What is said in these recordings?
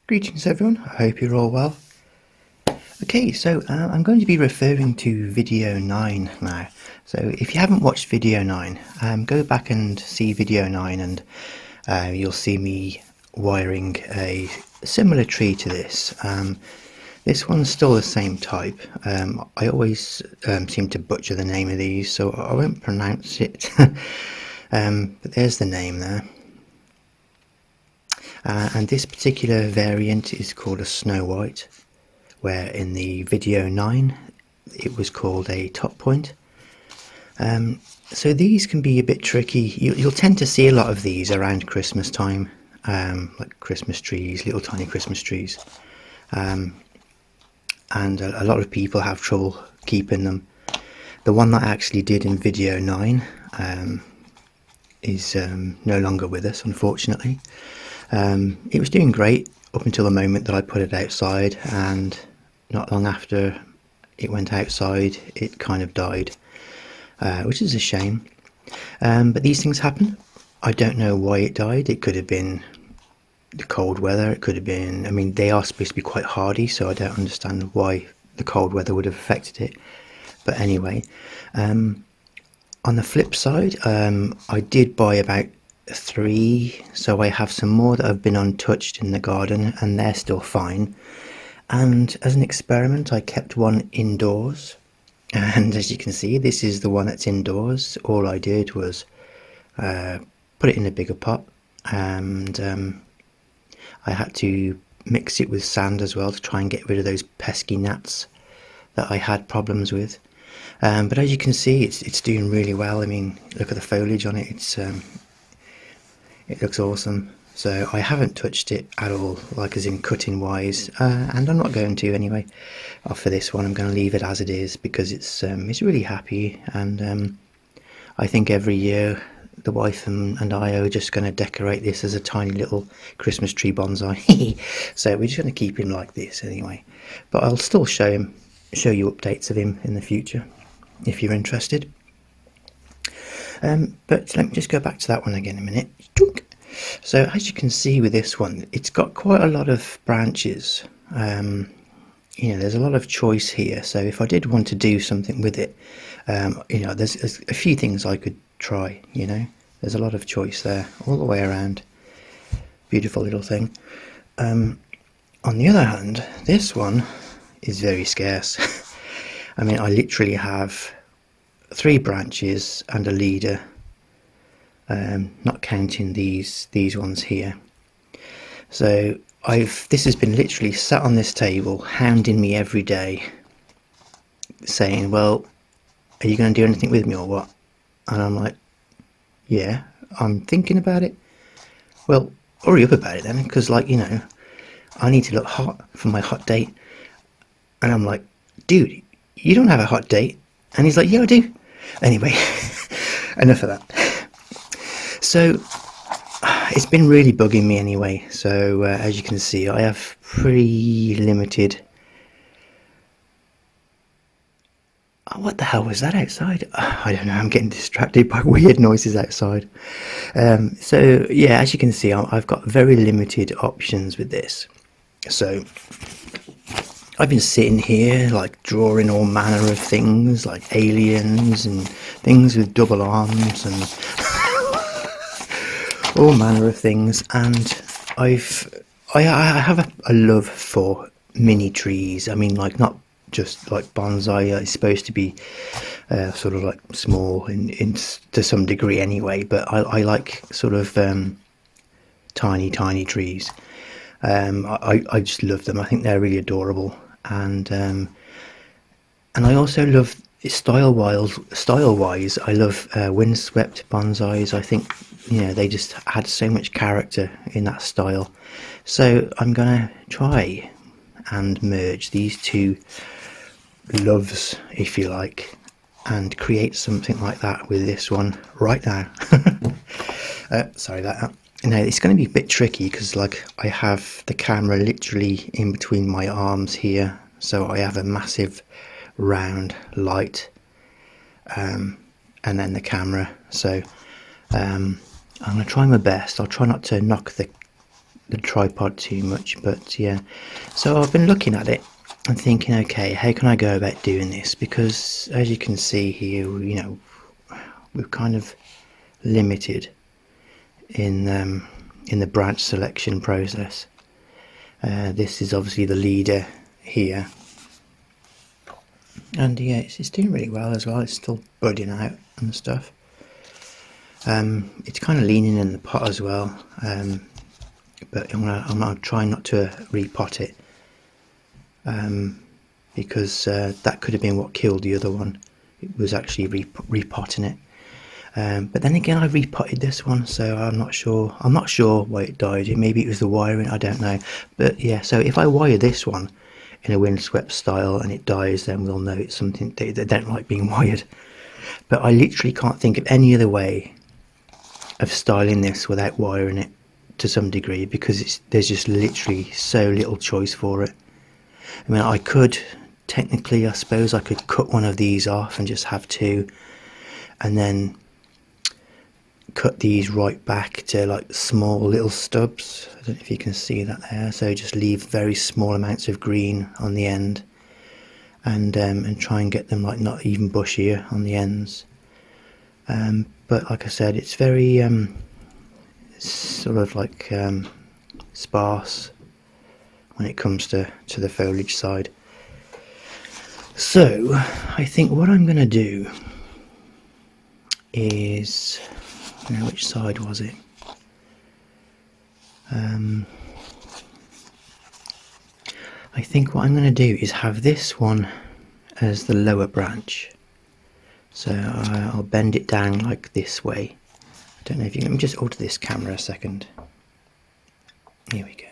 Greetings everyone, I hope you're all well. Okay, so I'm going to be referring to video 9 now. So if you haven't watched video 9, go back and see video 9 and you'll see me wiring a similar tree to this. This one's still the same type. I always seem to butcher the name of these, so I won't pronounce it. But there's the name there. And this particular variant is called a Snow White, where in the video 9 it was called a top point. So these can be a bit tricky. You'll tend to see a lot of these around Christmas time, like Christmas trees, little tiny Christmas trees. And a lot of people have trouble keeping them. The one that I actually did in video 9 is no longer with us, unfortunately. It was doing great up until the moment that I put it outside, and not long after it went outside it kind of died, which is a shame. But these things happen. I don't know why it died. It could have been the cold weather, it could have been, I mean, they are supposed to be quite hardy, so I don't understand why the cold weather would have affected it. But anyway, on the flip side, I did buy about 3, so I have some more that have been untouched in the garden and they're still fine. And as an experiment I kept one indoors, and as you can see, this is the one that's indoors. All I did was put it in a bigger pot, and I had to mix it with sand as well to try and get rid of those pesky gnats that I had problems with. But as you can see, it's doing really well. I mean, look at the foliage on it. It looks awesome. So I haven't touched it at all, like as in cutting wise, and I'm not going to anyway. For this one I'm going to leave it as it is, because it's really happy, and I think every year the wife and I are just going to decorate this as a tiny little Christmas tree bonsai. So we're just going to keep him like this anyway, but I'll still show you updates of him in the future if you're interested. But let me just go back to that one again a minute. So as you can see with this one, it's got quite a lot of branches. There's a lot of choice here. So if I did want to do something with it, there's a few things I could try. There's a lot of choice there all the way around. Beautiful little thing. On the other hand, this one is very scarce. I mean, I literally have 3 branches and a leader, not counting these ones here. So this has been literally sat on this table hounding me every day, saying, well, are you going to do anything with me or what? And I'm like, yeah, I'm thinking about it. Well, hurry up about it then, because I need to look hot for my hot date. And I'm like, dude, you don't have a hot date. And he's like, yeah, I do. Anyway, enough of that. So it's been really bugging me anyway. So as you can see, I have pretty limited. Oh, what the hell was that outside? I don't know, I'm getting distracted by weird noises outside. So yeah, as you can see, I've got very limited options with this. So I've been sitting here like drawing all manner of things, like aliens and things with double arms and all manner of things. And I have a love for mini trees. I mean, like, not just like bonsai is supposed to be sort of like small to some degree anyway, but I like sort of tiny trees. I just love them. I think they're really adorable, and I also love style wise. I love windswept bonsais. I think they just had so much character in that style. So I'm gonna try and merge these two loves, if you like, and create something like that with this one right now. Sorry about that. Now it's going to be a bit tricky because I have the camera literally in between my arms here, so I have a massive round light, and then the camera. So I'm going to try my best. I'll try not to knock the the tripod too much. But yeah, so I've been looking at it and thinking, okay, how can I go about doing this? Because as you can see here, you know, we're kind of limited in the branch selection process. This is obviously the leader here, and yeah, it's doing really well as well. It's still budding out and stuff. It's kind of leaning in the pot as well, but I'm gonna try not to repot it, because that could have been what killed the other one. It was actually repotting it. But then again, I repotted this one, so I'm not sure why it died. Maybe it was the wiring, I don't know. But yeah, so if I wire this one in a windswept style and it dies, then we'll know it's something they don't like being wired. But I literally can't think of any other way of styling this without wiring it to some degree, because there's just literally so little choice for it. I mean, I could technically, I suppose I could cut one of these off and just have two, and then cut these right back to like small little stubs. I don't know if you can see that there. So just leave very small amounts of green on the end, and try and get them like not even bushier on the ends. But like I said, it's very sort of like sparse when it comes to the foliage side. So I think what I'm going to do is, now which side was it? I think what I'm going to do is have this one as the lower branch. So I'll bend it down like this way. I don't know if you can, let me just alter this camera a second. Here we go.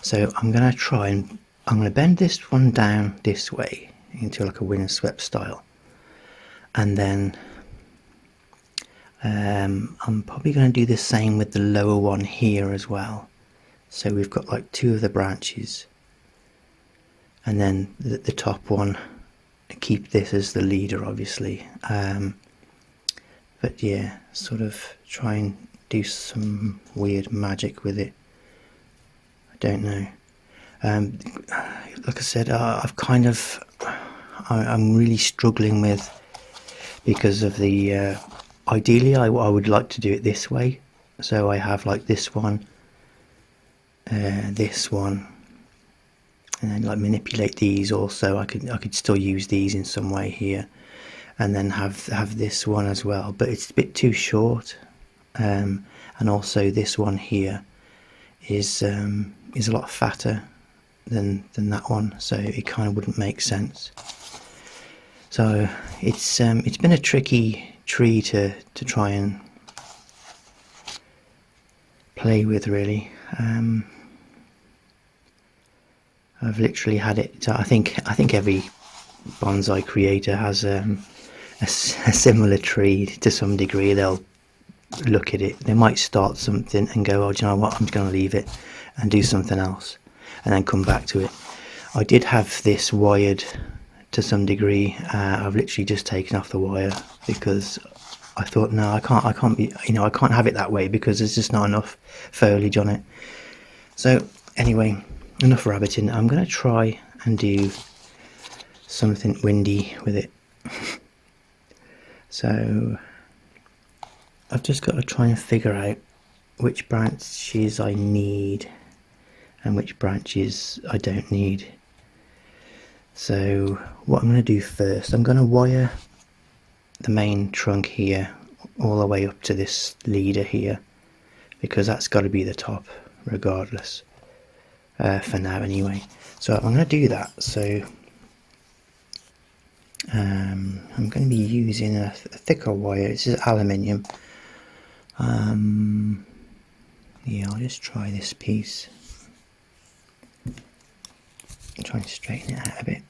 So I'm going to bend this one down this way into like a windswept style, and then I'm probably going to do the same with the lower one here as well. So we've got like two of the branches, and then the top one, keep this as the leader obviously. But yeah, sort of try and do some weird magic with it. I don't know. Like I said, I'm really struggling with, because of the ideally I would like to do it this way. So I have like this one, and then like manipulate these also. I could still use these in some way here, and then have this one as well, but it's a bit too short. And also this one here is a lot fatter than that one, so it kind of wouldn't make sense. So it's been a tricky tree to try and play with, really. I've literally had it. I think every bonsai creator has a similar tree to some degree. They'll look at it. They might start something and go, "Oh, do you know what? I'm just going to leave it and do something else, and then come back to it." I did have this wired to some degree. I've literally just taken off the wire because I thought, no, I can't be, I can't have it that way because there's just not enough foliage on it. So anyway, enough rabbiting. I'm going to try and do something windy with it. So I've just got to try and figure out which branches I need and which branches I don't need. So what I'm going to do first, I'm going to wire the main trunk here all the way up to this leader here, because that's got to be the top regardless, for now anyway. So I'm going to do that. So I'm going to be using a thicker wire. This is aluminium. Yeah, I'll just try this piece. I'm trying to straighten it out a bit.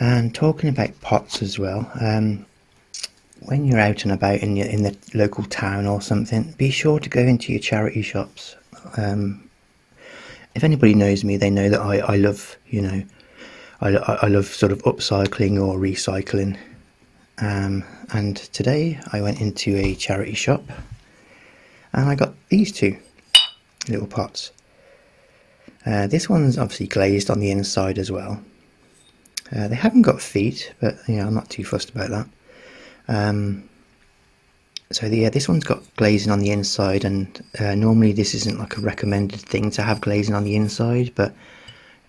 And talking about pots as well, when you're out and about in the local town or something, be sure to go into your charity shops. If anybody knows me, they know that I love, I love sort of upcycling or recycling, and today I went into a charity shop and I got these two little pots. This one's obviously glazed on the inside as well. They haven't got feet, but I'm not too fussed about that. This one's got glazing on the inside, and normally this isn't like a recommended thing to have glazing on the inside, but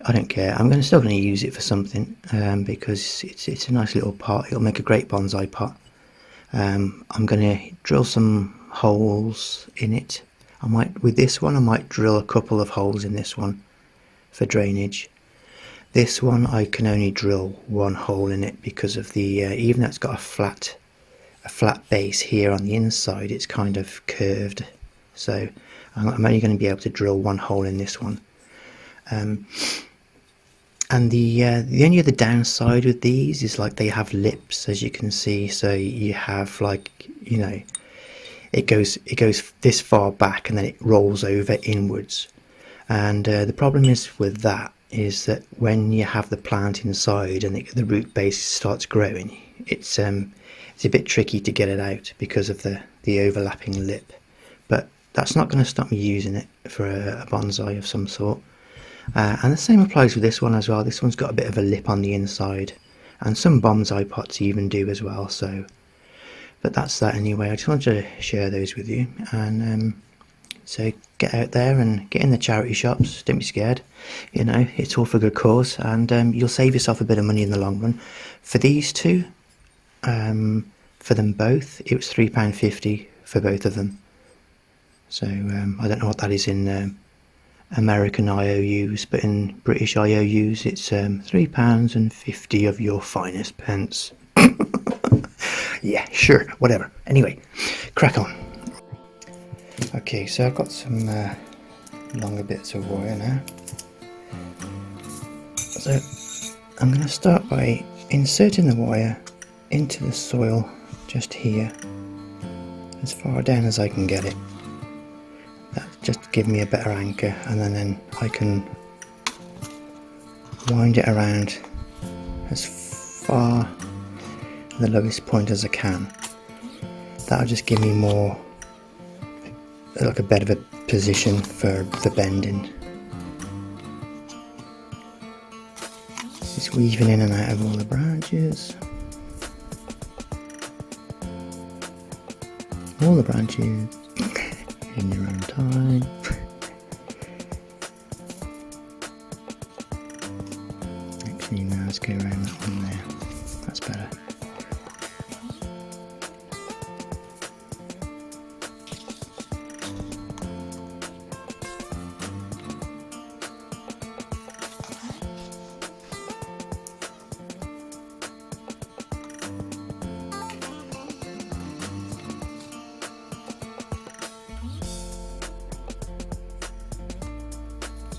I don't care. I'm still going to use it for something, because it's a nice little pot. It'll make a great bonsai pot. I'm going to drill some holes in it. With this one I might drill a couple of holes in this one for drainage. This one I can only drill one hole in it because of the even though it's got a flat base here on the inside, it's kind of curved, so I'm only going to be able to drill one hole in this one. And the only other downside with these is like they have lips, as you can see, so you have it goes this far back and then it rolls over inwards, and the problem is with that is that when you have the plant inside and the root base starts growing, it's a bit tricky to get it out because of the overlapping lip. But that's not going to stop me using it for a bonsai of some sort. And the same applies with this one as well. This one's got a bit of a lip on the inside, and some bonsai pots even do as well. But that's that anyway. I just wanted to share those with you. And so get out there and get in the charity shops. Don't be scared. It's all for good cause, and you'll save yourself a bit of money in the long run. For these two, for them both, it was £3.50 for both of them. So I don't know what that is in American IOUs, but in British IOUs it's £3.50 of your finest pence. Yeah, sure, whatever. Anyway, crack on. Okay, so I've got some longer bits of wire now. So I'm going to start by inserting the wire into the soil just here, as far down as I can get it. That just give me a better anchor, and then I can wind it around as far the lowest point as I can. That'll just give me more, like a better position for the bending. Just weaving in and out of all the branches. All the branches in your own time. Actually, now let's go around that one there. That's better.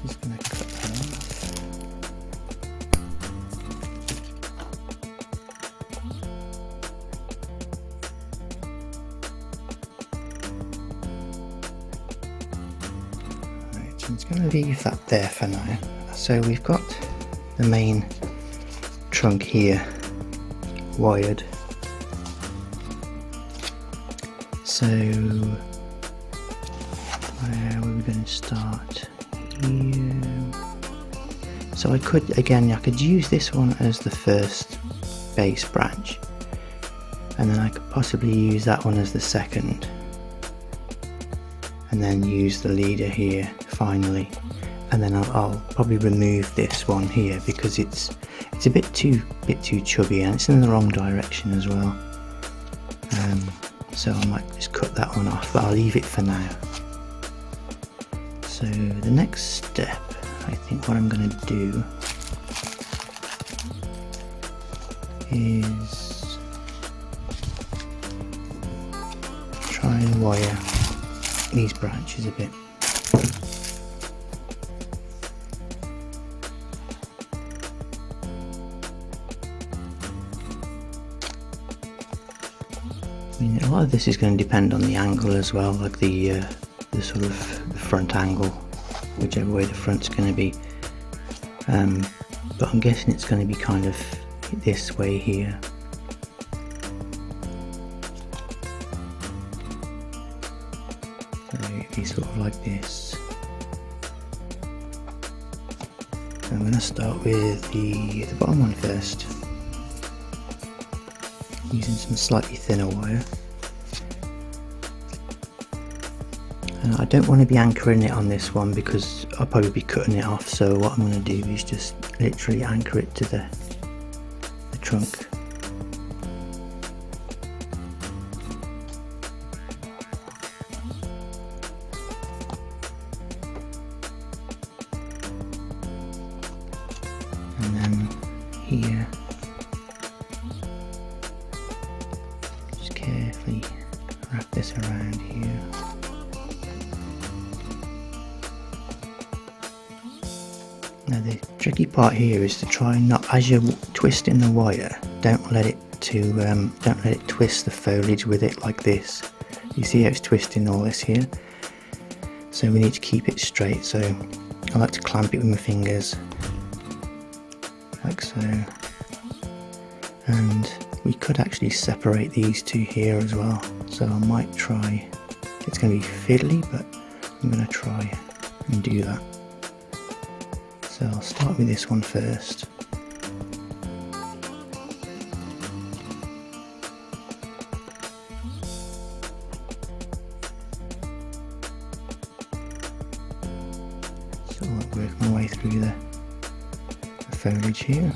Just going to cut that off. Right, so I'm just going to leave that there for now. So we've got the main trunk here wired. So where were we going to start? Here. So I could use this one as the first base branch, and then I could possibly use that one as the second, and then use the leader here finally, and then I'll probably remove this one here because it's a bit too chubby and it's in the wrong direction as well. So I might just cut that one off, but I'll leave it for now. So the next step, I think what I'm going to do is try and wire these branches a bit. I mean, a lot of this is going to depend on the angle as well, like the sort of front angle, whichever way the front's going to be. But I'm guessing it's going to be kind of this way here. be sort of like this. So I'm going to start with the bottom one first, using some slightly thinner wire. And I don't want to be anchoring it on this one because I'll probably be cutting it off, so what I'm going to do is just literally anchor it to the trunk. And then here, just carefully wrap this around here. Now the tricky part here is to try and not, as you're twisting the wire, don't let it twist the foliage with it like this. You see how it's twisting all this here? So we need to keep it straight. So I like to clamp it with my fingers, like so. And we could actually separate these two here as well. So I might try. It's going to be fiddly, but I'm going to try and do that. So I'll start with this one first. So I'll work my way through the foliage here.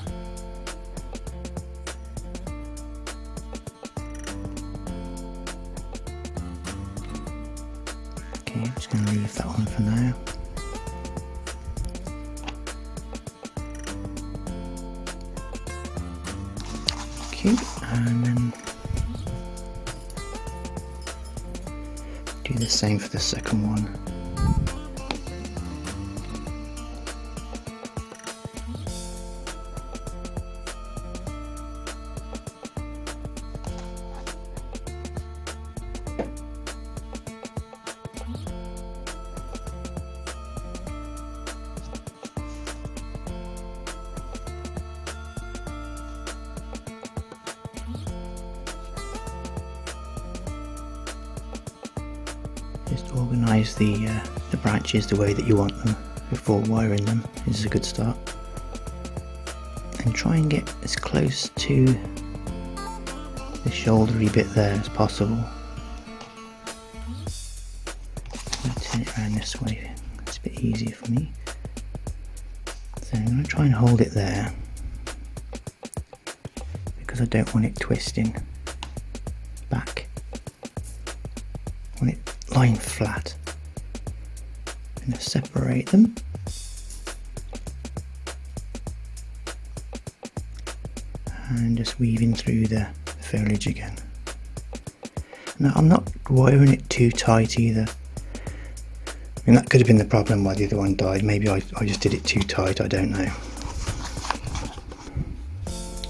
Okay, I'm just going to leave that one for now. And then do the same for the second one. Just organise the branches the way that you want them before wiring them. This is a good start. And try and get as close to the shouldery bit there as possible. I'm going to turn it around this way, it's a bit easier for me. So I'm going to try and hold it there because I don't want it twisting back. I want it lying flat. I'm going to separate them. And just weaving through the foliage again. Now I'm not wiring it too tight either. I mean, that could have been the problem why the other one died. Maybe I just did it too tight, I don't know.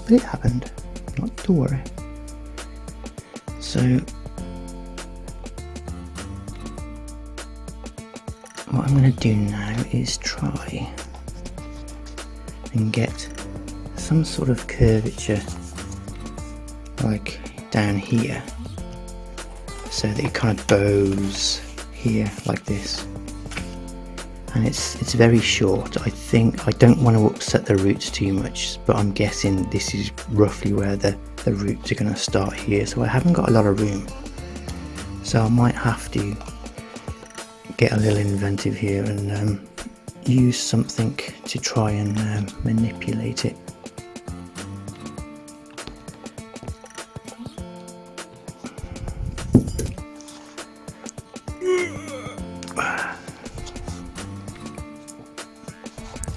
But it happened, not to worry. So what I'm going to do now is try and get some sort of curvature like down here so that it kind of bows here like this, and it's very short. I think I don't want to upset the roots too much, but I'm guessing this is roughly where the roots are going to start here, so I haven't got a lot of room, so I might have to get a little inventive here and use something to try and manipulate it.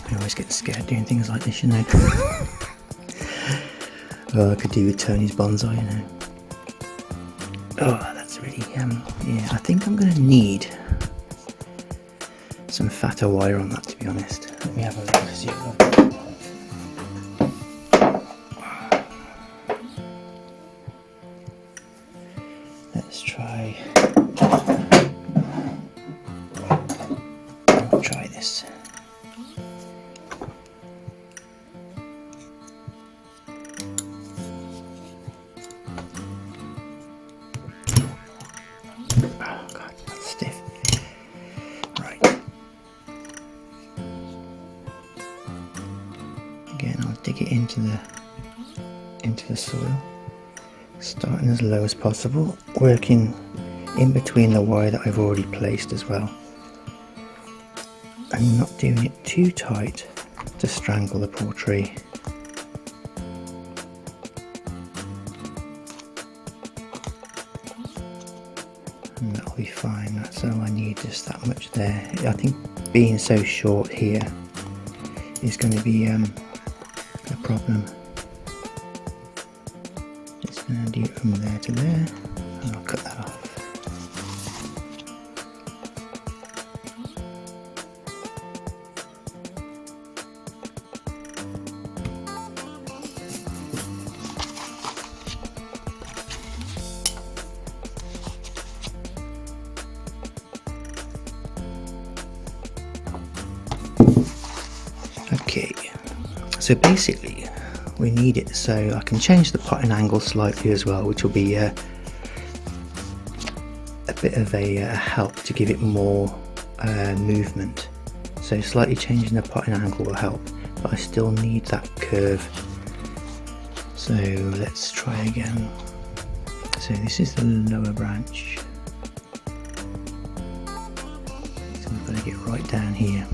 I always get scared doing things like this, you know. Oh, I could do with Tony's bonsai, you know. Oh, that's really yeah, I think I'm going to need some fatter wire on that, to be honest. Let me have a look. See what let's try. I'll try this. Oh god, that's stiff. into the soil, starting as low as possible, working in between the wire that I've already placed as well, and not doing it too tight to strangle the poor tree. And that'll be fine, that's all I need, just that much there. I think being so short here is going to be a problem. Just going to do it from there to there, and I'll cut that off. Okay, so basically we need it so I can change the potting angle slightly as well, which will be a bit of a help to give it more movement. So slightly changing the potting angle will help, but I still need that curve. So let's try again. So this is the lower branch, so we've got to get right down here.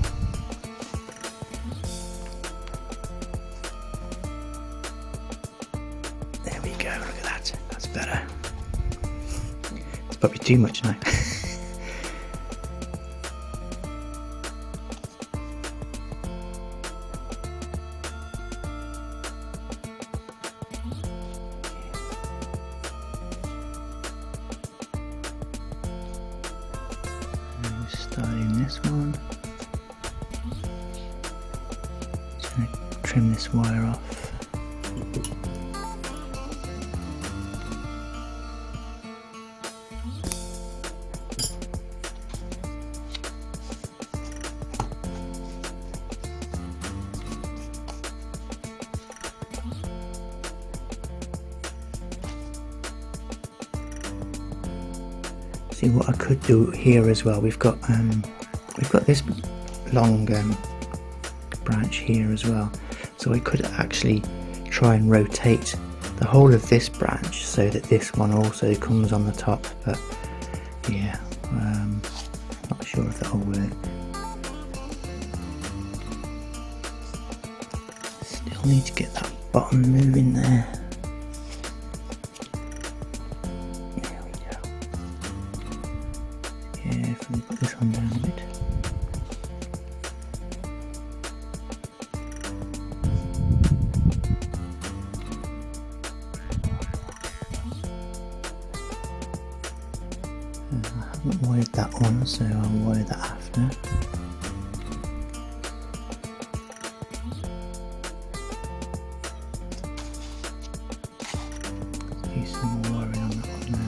Better. It's probably too much now. Starting this one. Just going to trim this wire off. See what I could do here as well. We've got this long branch here as well, so I could actually try and rotate the whole of this branch so that this one also comes on the top. But yeah, not sure if that'll work. Still need to get that bottom moving there. If we put this one down a bit. I haven't wired that one, so I'll wire that after. Do some more wiring on that one now.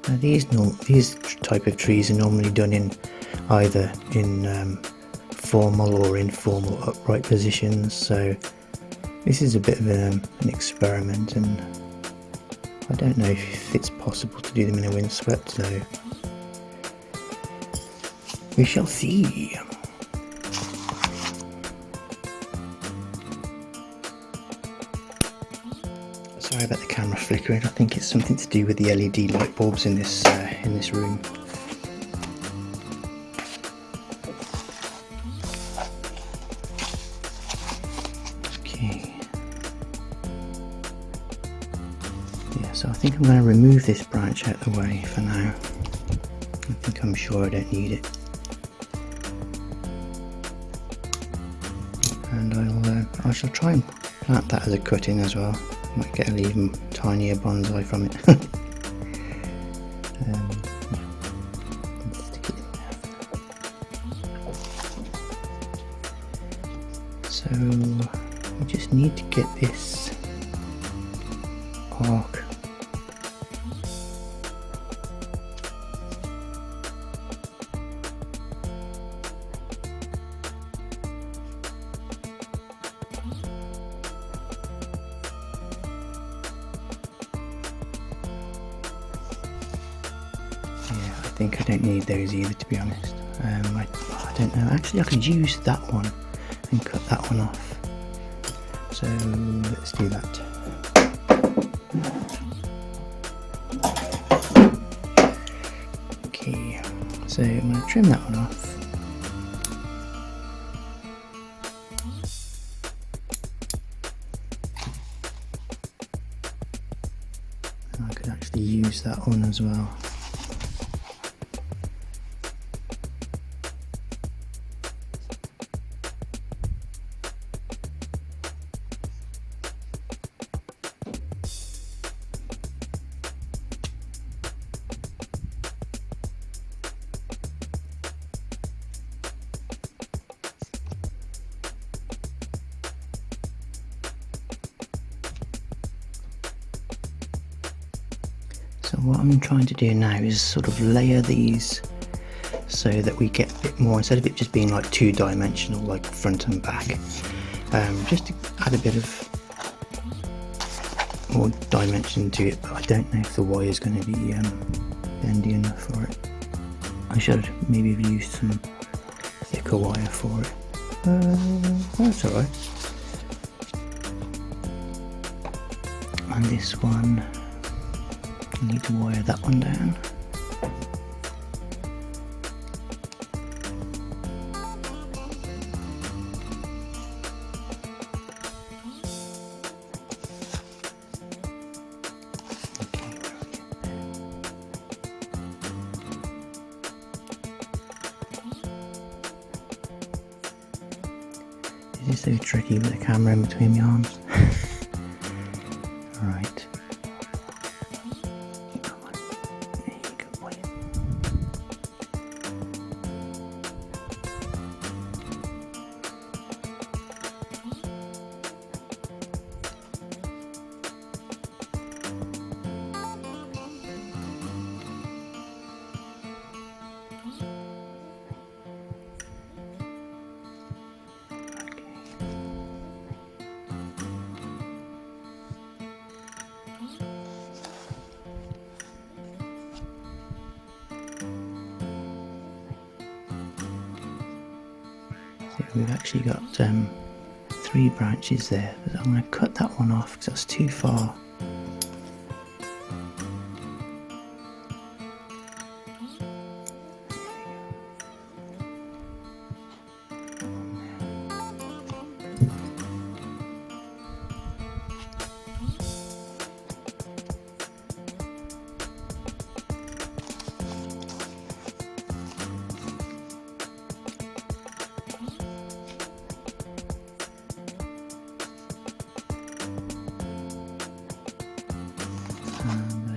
Now these type of trees are normally done in either in formal or informal upright positions, so this is a bit of an experiment, and I don't know if it's possible to do them in a windswept, so we shall see. Sorry about the camera flickering. I think it's something to do with the LED light bulbs in this room. Okay. Yeah, so I think I'm going to remove this branch out of the way for now. I'm sure I don't need it. And I shall try and plant that as a cutting as well. Might get an even tinier bonsai from it. Stick it in there. So we just need to get this arc I think I don't need those either, to be honest. I don't know. Actually, I could use that one and cut that one off. So let's do that. Okay, so I'm going to trim that one off. And I could actually use that one as well. So what I'm trying to do now is sort of layer these so that we get a bit more, instead of it just being like two-dimensional, like front and back, just to add a bit of more dimension to it. But I don't know if the wire is going to be bendy enough for it. I should maybe have used some thicker wire for it. That's alright. And this one, I need to wire that one down. It is so tricky with the camera in between my arms. Right. Come on. There you go, boy. We've actually got 3 branches there, but I'm going to cut that one off because that's too far.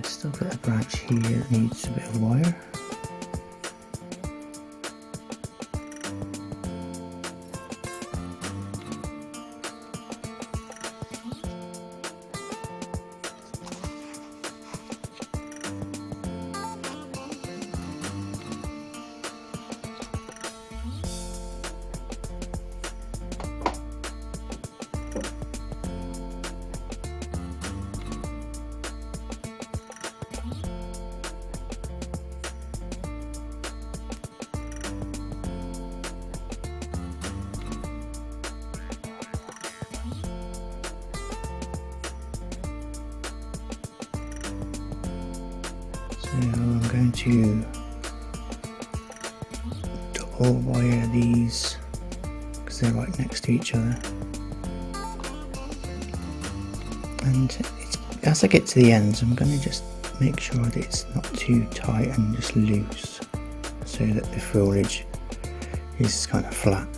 Still got a branch here that needs a bit of wire. So I'm going to double wire these because they're right next to each other, and as I get to the ends I'm going to just make sure that it's not too tight and just loose so that the foliage is kind of flat,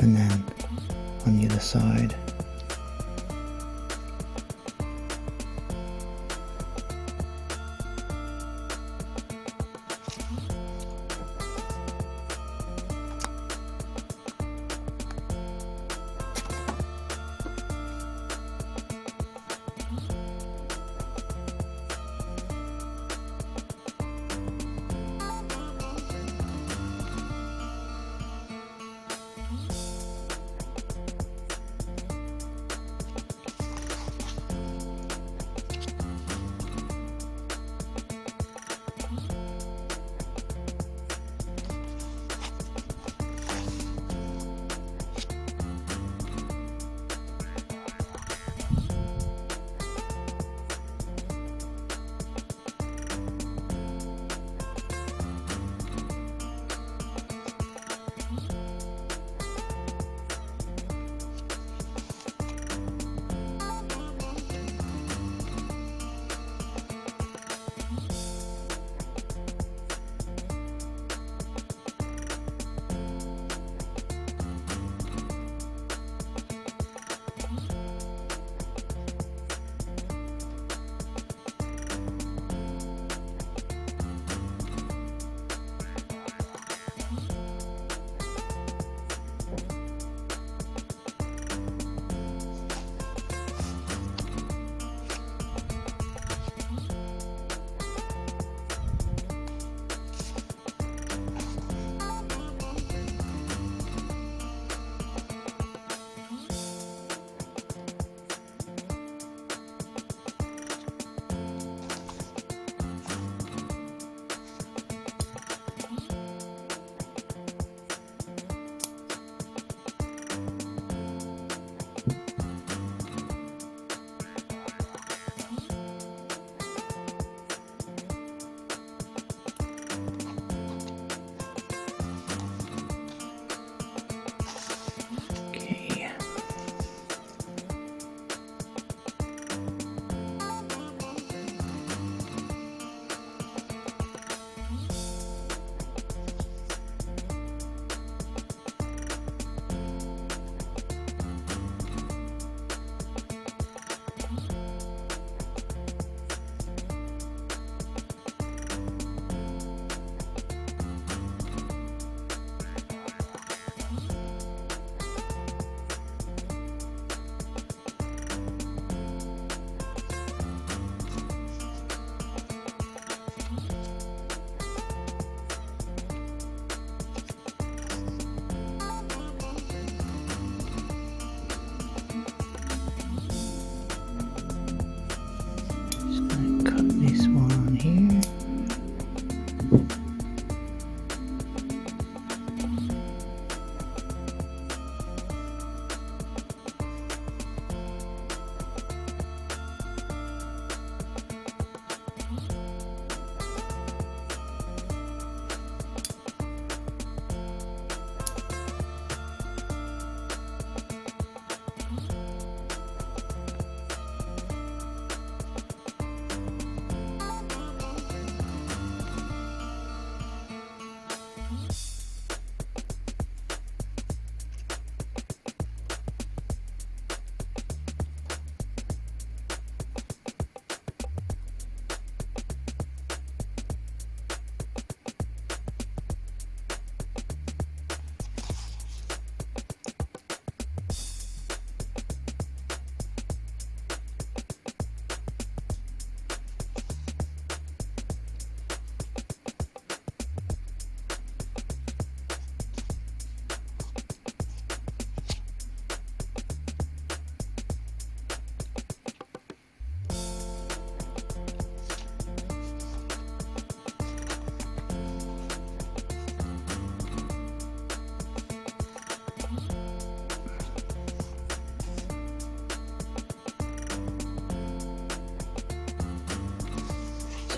and then on the other side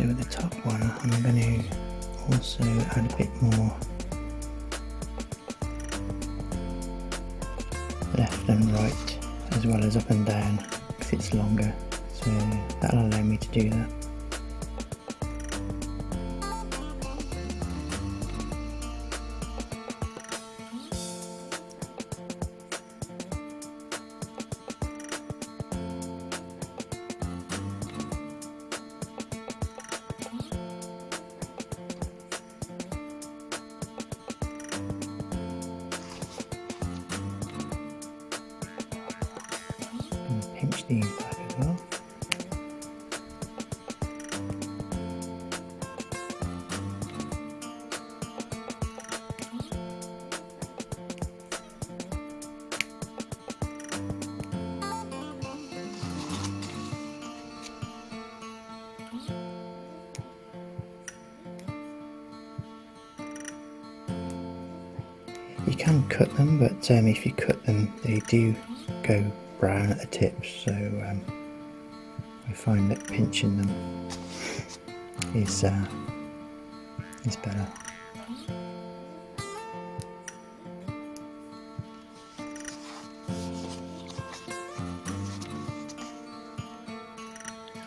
So with the top one, I'm going to also add a bit more left and right, as well as up and down if it's longer, so that'll allow me to do that. Pinch these back as well. You can cut them, but if you cut them, they do go brown at the tips, so I find that pinching them is better.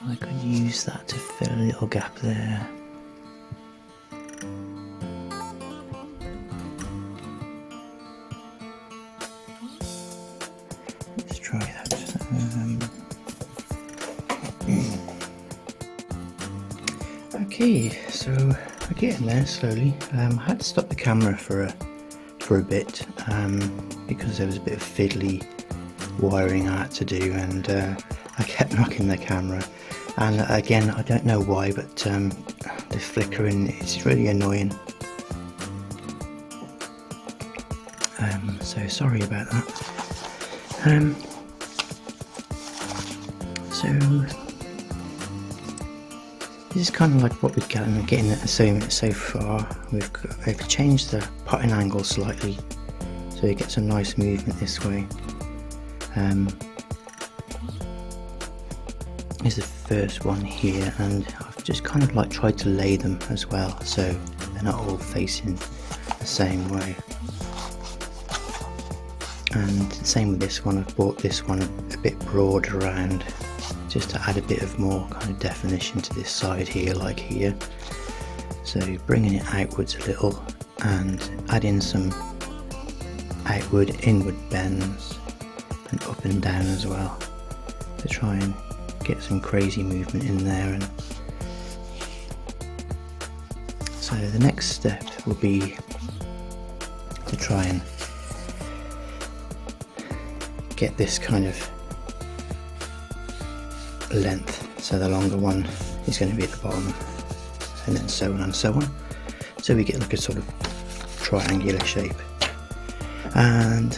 I could use that to fill a little gap there. Let's try that. Okay, so we're getting there slowly. I had to stop the camera for a bit because there was a bit of fiddly wiring I had to do, and I kept knocking the camera. And again, I don't know why, but the flickering is really annoying. So sorry about that. So this is kind of like what we're getting at so far. We've changed the potting angle slightly, so you get some nice movement this way. Is the first one here, and I've just kind of like tried to lay them as well, so they're not all facing the same way. And the same with this one. I've brought this one a bit broader around, just to add a bit of more kind of definition to this side here, like here. So bringing it outwards a little and adding some outward, inward bends and up and down as well, to try and get some crazy movement in there. And so the next step will be to try and get this kind of length, so the longer one is going to be at the bottom, and then so on and so on, so we get like a sort of triangular shape. And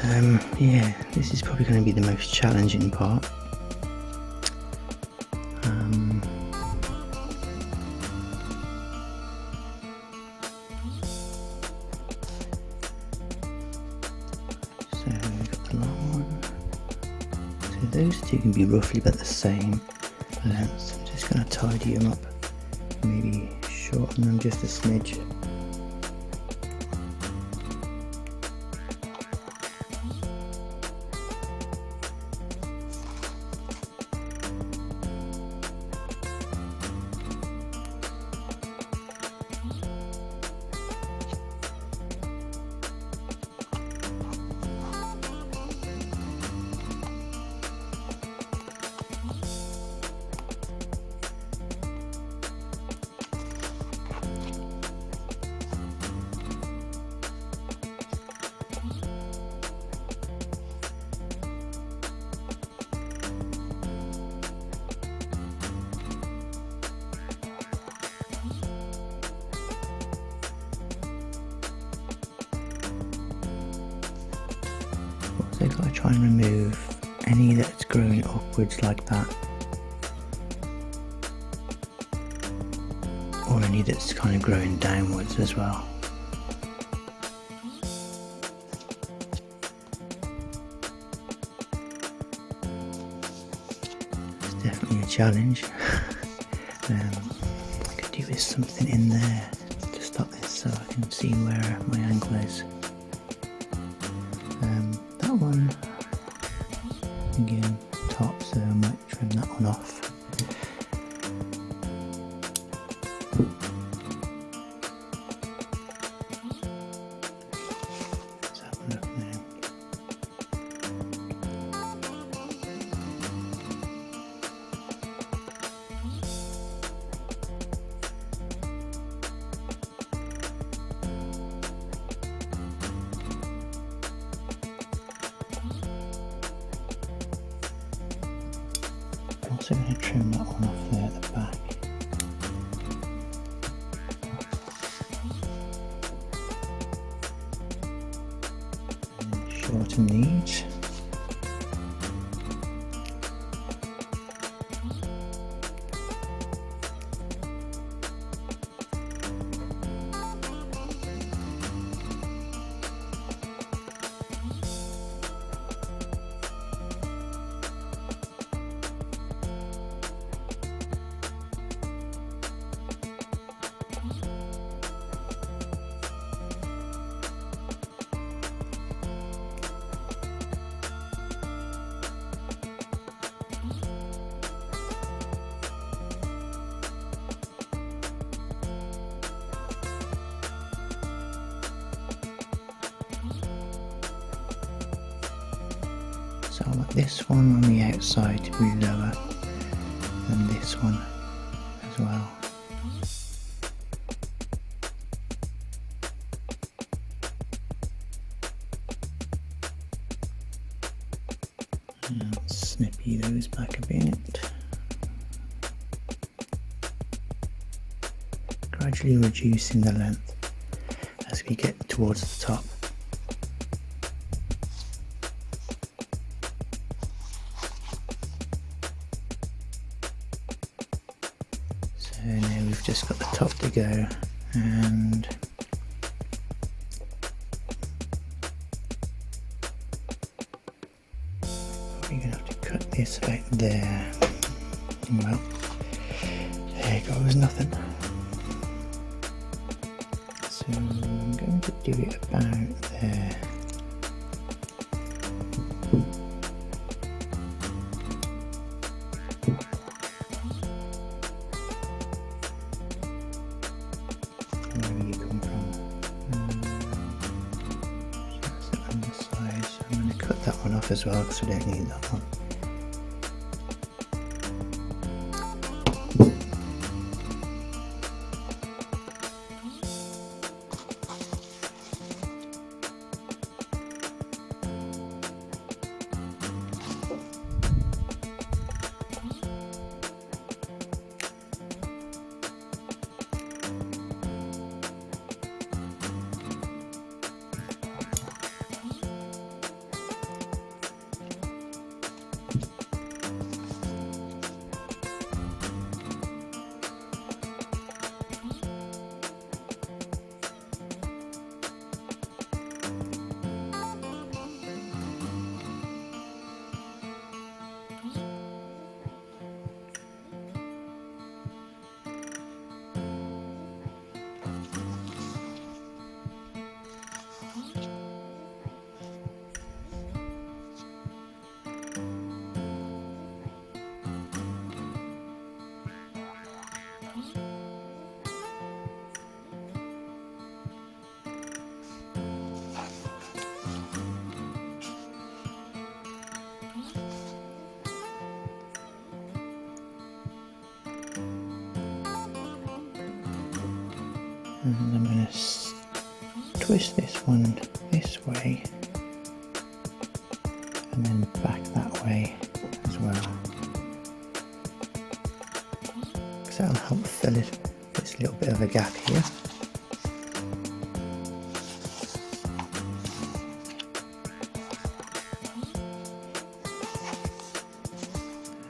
yeah, this is probably going to be the most challenging part. So we've got the long one, so those two can be roughly about the same length. I'm just going to tidy them up, maybe shorten them just a smidge. So I've got to try and remove any that's growing upwards like that, or any that's kind of growing downwards as well. It's definitely a challenge. I could do with something in there to stop this so I can see where my angle is. That one, again, top, so I might trim that one off. Let's have a look now. I'm also going to trim that one off there at the back. And then shorten these. So I want this one on the outside to be lower than this one as well. And snippy those back a bit. Gradually reducing the length as we get towards the top. So now we've just got the top to go, and we're going to have to cut this out there. Well, there goes nothing. So I'm going to do it about there. Where you come from? So that's the underside. So I'm going to cut that one off as well because we don't need that one. And I'm going to twist this one this way and then back that way as well, because that'll help fill this little bit of a gap here.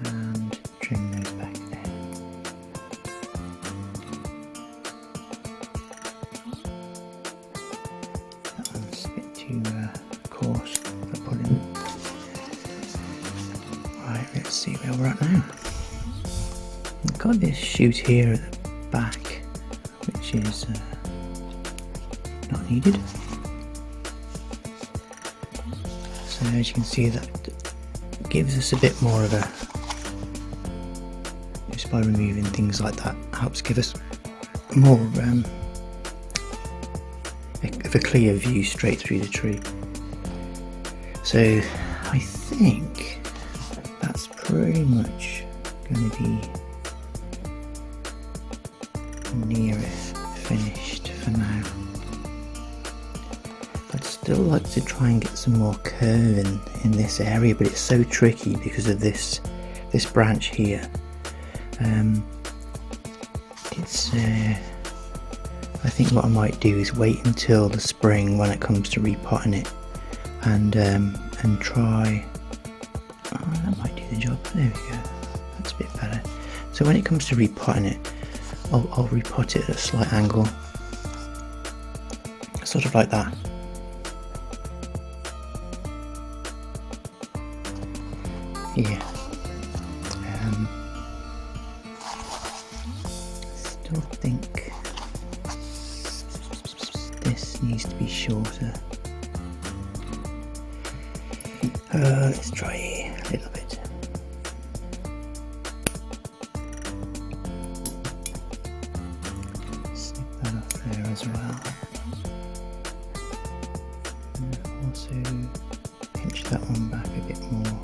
And trim those back there. That one's a bit too coarse for pulling. Right, let's see where we're at now. I've got this shoot here at the back, is not needed. So as you can see, that gives us a bit more of a, just by removing things like that, helps give us more of a clear view straight through the tree. So I think that's pretty much going to be near finished for now. I'd still like to try and get some more curve in this area, but it's so tricky because of this branch here. I think what I might do is wait until the spring when it comes to repotting it, and try. Oh, that might do the job. There we go. That's a bit better. So when it comes to repotting it, I'll repot it at a slight angle, sort of like that. Yeah. Still think this needs to be shorter. Let's try a little bit. Snip that off there as well. And also pinch that one back a bit more.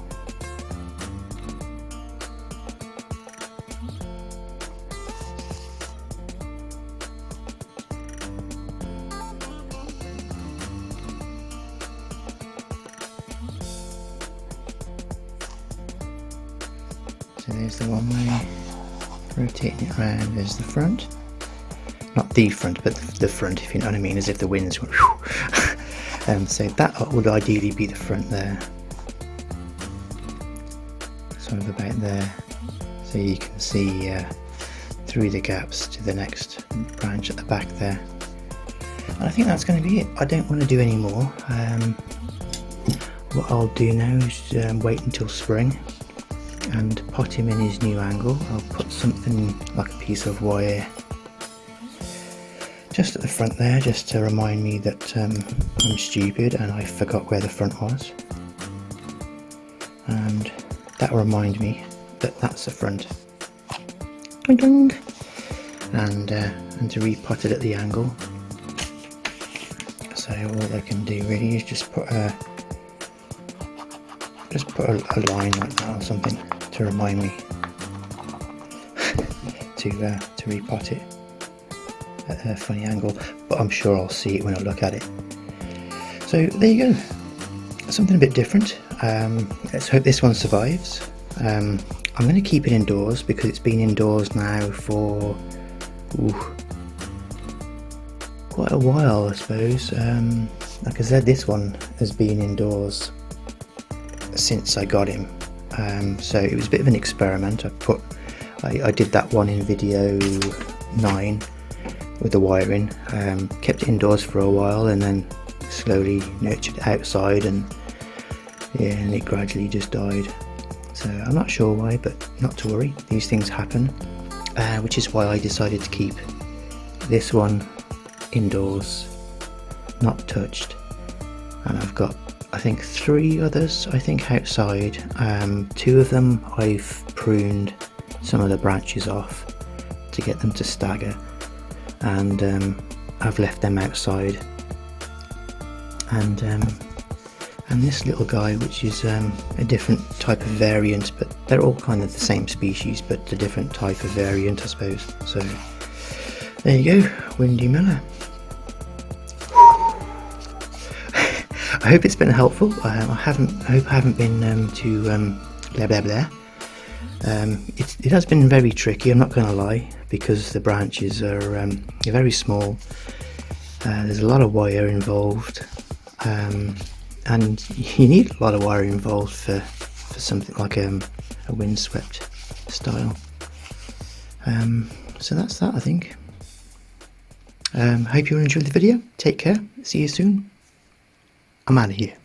So there's the one way, rotating it around, there's the front. Not the front, but the front, if you know what I mean, as if the winds went whew. So that would ideally be the front there. Sort of about there. So you can see through the gaps to the next branch at the back there. And I think that's going to be it. I don't want to do any more. What I'll do now is wait until spring and pot him in his new angle. I'll put something like a piece of wire just at the front there, just to remind me that I'm stupid and I forgot where the front was, and that will remind me that that's the front. Ding ding. And to repot it at the angle. So all I can do really is just put a line like that or something to remind me to repot it at a funny angle, but I'm sure I'll see it when I look at it. So there you go, something a bit different. Let's hope this one survives. I'm going to keep it indoors because it's been indoors now for quite a while, I suppose. Like I said, this one has been indoors since I got him, so it was a bit of an experiment. I did that one in video 9 with the wiring, kept it indoors for a while and then slowly nurtured it outside, and it gradually just died. So I'm not sure why, but not to worry, these things happen, which is why I decided to keep this one indoors, not touched, and I've got I think 3 others outside. 2 of them I've pruned some of the branches off to get them to stagger, and I've left them outside, and this little guy, which is a different type of variant, but they're all kind of the same species but a different type of variant, I suppose. So there you go, Windy Miller. I hope it's been helpful. I hope I haven't been too blah blah blah. It has been very tricky, I'm not going to lie, because the branches are very small. There's a lot of wire involved, and you need a lot of wire involved for something like a windswept style. So that's that, I think. Hope you enjoyed the video. Take care. See you soon. I'm out of here.